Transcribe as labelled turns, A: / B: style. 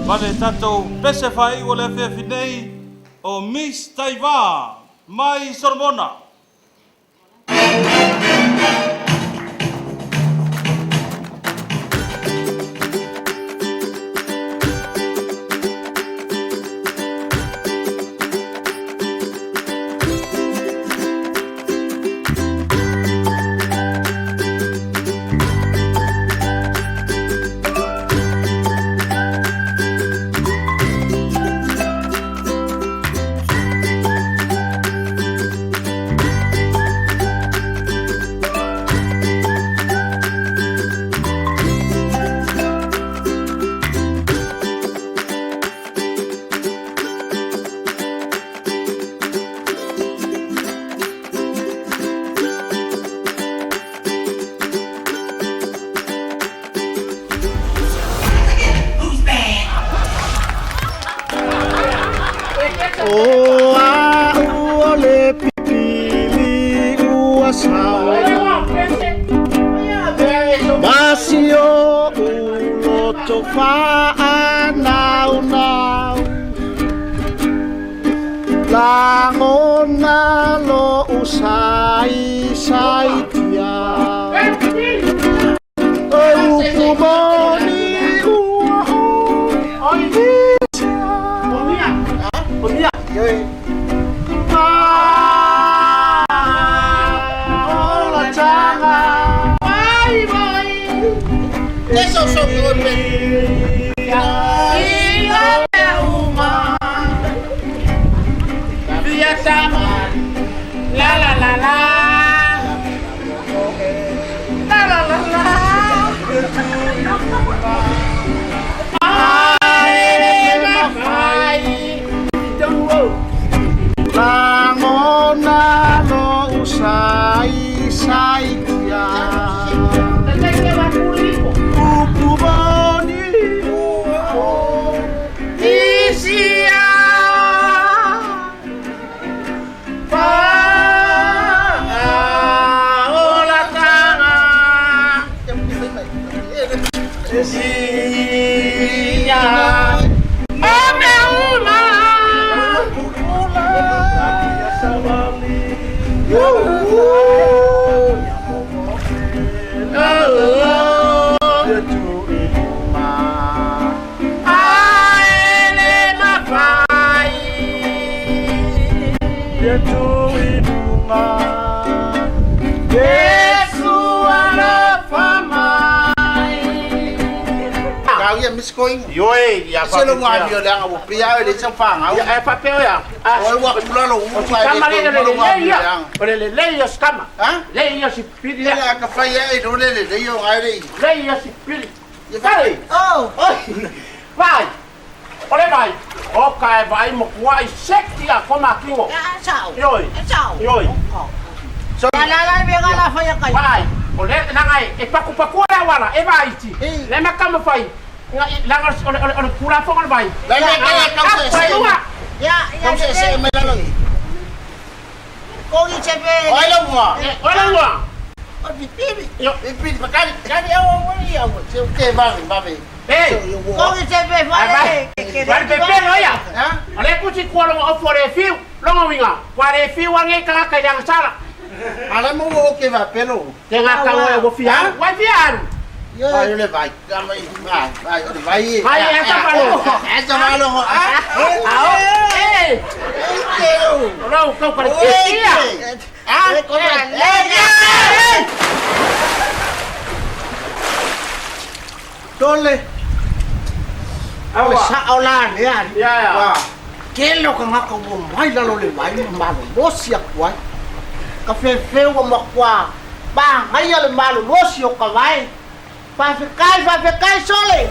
A: Vale tatou pese fai o le finei o Miss Taiva mai Solomona.
B: SOLOMONA yo lang abo pia de sang fang au
C: ya papel ya
B: oi wa kula lo u
C: kama le le yo skama
B: ha
C: le yo si pili
B: ya ka fai ai do le yo ai
C: le yo si pili
B: ya vai
C: oh vai ole vai o kai vai mo kwai sektia koma kingo
D: chao
C: yoi yoi
D: so la venga la fai kai
C: vai ole na ngai e paku la wala e vai ti le makama fai langar on pura fo vai
B: la ya se me la lo
D: ko gi chepe
B: oi lo mo
D: o pipi
B: yo pipi bakali kani au wani au se ke ba be
D: ko gi chepe vai
C: pepe no ya ole pusi ko lo o fore fiu lo winga fore fiu wange ka yang sala
B: ala mo o ke va pelo
C: tenga ka wo fia wa fiaru
B: vai le vai vai vai
C: vai essa
B: malo
C: Ora kau para dia
B: Tole
D: awa sa ola
C: ya
D: kelo ka ngako mo mai la lo le mai malo losia kwai ka fe wa makwa ba ngai le malo losio ka vai fa fe kai sole